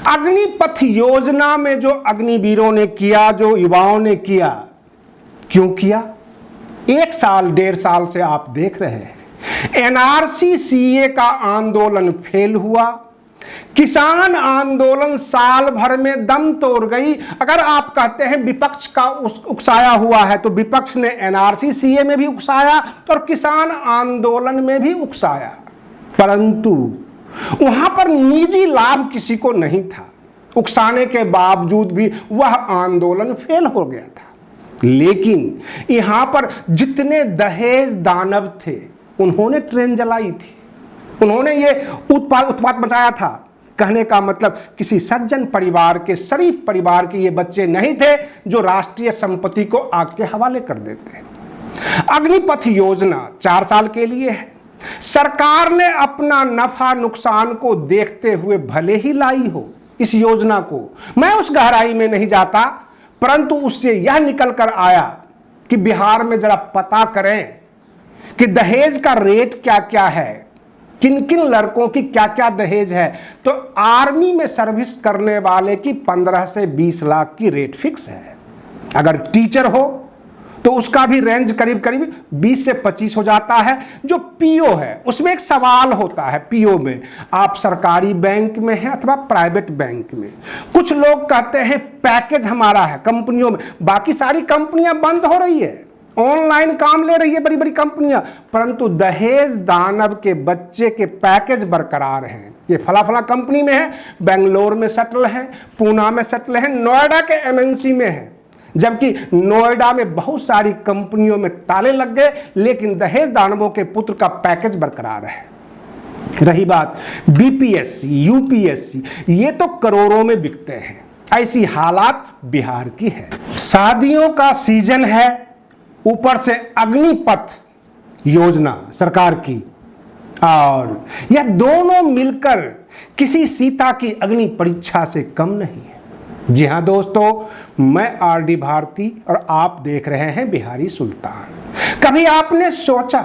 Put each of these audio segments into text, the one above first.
अग्निपथ योजना में जो अग्निवीरों ने किया, जो युवाओं ने किया, क्यों किया? 1 साल 1.5 साल से आप देख रहे हैं एनआरसी सीए का आंदोलन फेल हुआ, किसान आंदोलन साल भर में दम तोड़ गई। अगर आप कहते हैं विपक्ष का उकसाया हुआ है, तो विपक्ष ने एनआरसी सीए में भी उकसाया और किसान आंदोलन में भी उकसाया, परंतु वहां पर निजी लाभ किसी को नहीं था। उकसाने के बावजूद भी वह आंदोलन फेल हो गया था। लेकिन यहां पर जितने दहेज दानव थे उन्होंने ट्रेन जलाई थी, उन्होंने ये उत्पात मचाया था। कहने का मतलब किसी सज्जन परिवार के, शरीफ परिवार के ये बच्चे नहीं थे जो राष्ट्रीय संपत्ति को आग के हवाले कर देते। अग्निपथ योजना 4 साल के लिए है। सरकार ने अपना नफा नुकसान को देखते हुए भले ही लाई हो इस योजना को, मैं उस गहराई में नहीं जाता, परंतु उससे यह निकल कर आया कि बिहार में जरा पता करें कि दहेज का रेट क्या क्या है, किन किन लड़कों की क्या क्या दहेज है। तो आर्मी में सर्विस करने वाले की 15 से 20 लाख की रेट फिक्स है। अगर टीचर हो तो उसका भी रेंज करीब करीब 20 से 25 हो जाता है। जो पीओ है उसमें एक सवाल होता है, पीओ में आप सरकारी बैंक में हैं अथवा प्राइवेट बैंक में। कुछ लोग कहते हैं पैकेज हमारा है कंपनियों में, बाकी सारी कंपनियां बंद हो रही है, ऑनलाइन काम ले रही है बड़ी बड़ी कंपनियां, परंतु दहेज दानव के बच्चे के पैकेज बरकरार हैं। ये फला फला कंपनी में है, बेंगलोर में सेटल है, पूना में सेटल है, नोएडा के एमएनसी में है, जबकि नोएडा में बहुत सारी कंपनियों में ताले लग गए, लेकिन दहेज दानवों के पुत्र का पैकेज बरकरार है। रही बात बीपीएससी, यूपीएससी, ये तो करोड़ों में बिकते हैं। ऐसी हालात बिहार की है। शादियों का सीजन है, ऊपर से अग्निपथ योजना सरकार की, और यह दोनों मिलकर किसी सीता की अग्नि परीक्षा से कम नहीं है। जी हां दोस्तों, मैं आरडी भारती और आप देख रहे हैं बिहारी सुल्तान। कभी आपने सोचा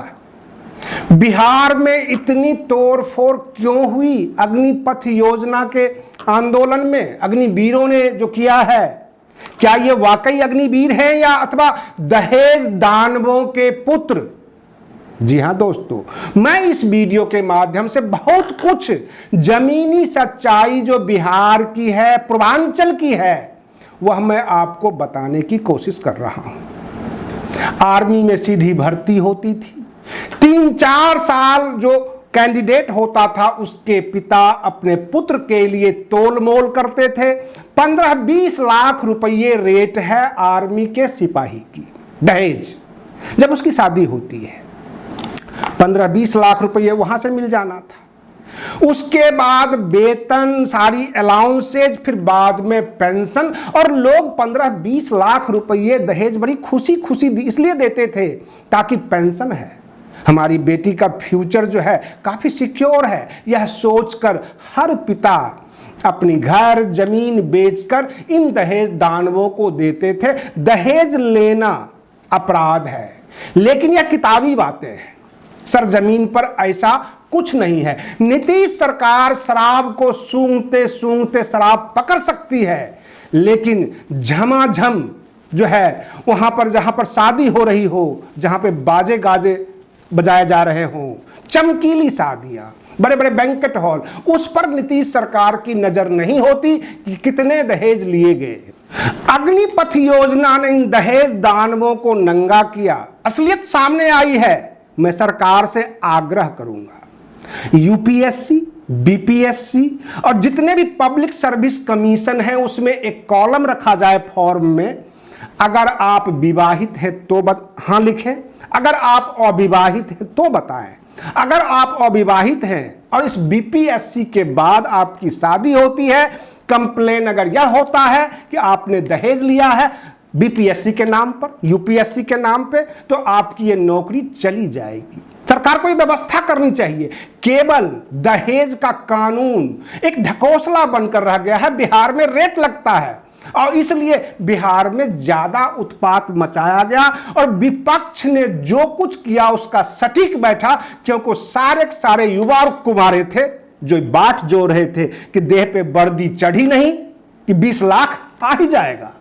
बिहार में इतनी तोड़फोड़ क्यों हुई अग्निपथ योजना के आंदोलन में? अग्निवीरों ने जो किया है, क्या ये वाकई अग्निवीर हैं या अथवा दहेज दानवों के पुत्र? जी हां दोस्तों, मैं इस वीडियो के माध्यम से बहुत कुछ जमीनी सच्चाई जो बिहार की है, पूर्वांचल की है, वह मैं आपको बताने की कोशिश कर रहा हूं। आर्मी में सीधी भर्ती होती थी। 3-4 साल जो कैंडिडेट होता था उसके पिता अपने पुत्र के लिए तोल मोल करते थे। 15-20 लाख रुपये रेट है आर्मी के सिपाही की दहेज। जब उसकी शादी होती है 15-20 लाख रुपये वहां से मिल जाना था। उसके बाद वेतन, सारी अलाउंसेज, फिर बाद में पेंशन, और लोग 15-20 लाख रुपये दहेज बड़ी खुशी खुशी इसलिए देते थे ताकि पेंशन है, हमारी बेटी का फ्यूचर जो है काफी सिक्योर है। यह सोचकर हर पिता अपनी घर जमीन बेचकर इन दहेज दानवों को देते थे। दहेज लेना अपराध है, लेकिन यह किताबी बातें हैं। सरजमीन पर ऐसा कुछ नहीं है। नीतीश सरकार शराब को सूंघते सूंघते शराब पकड़ सकती है, लेकिन झमाझम जो है वहां पर जहां पर शादी हो रही हो, जहां पे बाजे गाजे बजाए जा रहे हों, चमकीली शादियां, बड़े बड़े बैंकेट हॉल, उस पर नीतीश सरकार की नजर नहीं होती कि कितने दहेज लिए गए। अग्निपथ योजना ने इन दहेज दानवों को नंगा किया। असलियत सामने आई है। मैं सरकार से आग्रह करूंगा, यूपीएससी, बीपीएससी और जितने भी पब्लिक सर्विस कमीशन है उसमें एक कॉलम रखा जाए फॉर्म में, अगर आप विवाहित हैं तो हाँ लिखें, अगर आप अविवाहित हैं तो बताएं। अगर आप अविवाहित हैं और इस बीपीएससी के बाद आपकी शादी होती है, कंप्लेन अगर यह होता है कि आपने दहेज लिया है बीपीएससी के नाम पर, यूपीएससी के नाम पे, तो आपकी ये नौकरी चली जाएगी। सरकार को ये व्यवस्था करनी चाहिए। केवल दहेज का कानून एक ढकोसला बनकर रह गया है। बिहार में रेट लगता है और इसलिए बिहार में ज्यादा उत्पात मचाया गया और विपक्ष ने जो कुछ किया उसका सटीक बैठा, क्योंकि सारे युवा और कुमारे थे, जो बाट जो रहे थे कि देह पे वर्दी चढ़ी नहीं कि 20 लाख आ ही जाएगा।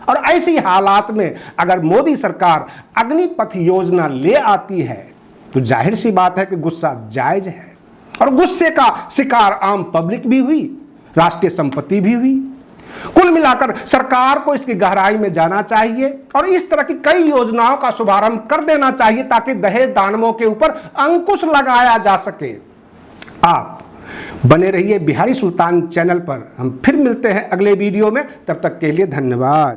और ऐसी हालात में अगर मोदी सरकार अग्निपथ योजना ले आती है तो जाहिर सी बात है कि गुस्सा जायज है, और गुस्से का शिकार आम पब्लिक भी हुई, राष्ट्रीय संपत्ति भी हुई। कुल मिलाकर सरकार को इसकी गहराई में जाना चाहिए और इस तरह की कई योजनाओं का शुभारंभ कर देना चाहिए ताकि दहेज दानवों के ऊपर अंकुश लगाया जा सके। आप बने रहिए बिहारी सुल्तान चैनल पर। हम फिर मिलते हैं अगले वीडियो में, तब तक के लिए धन्यवाद।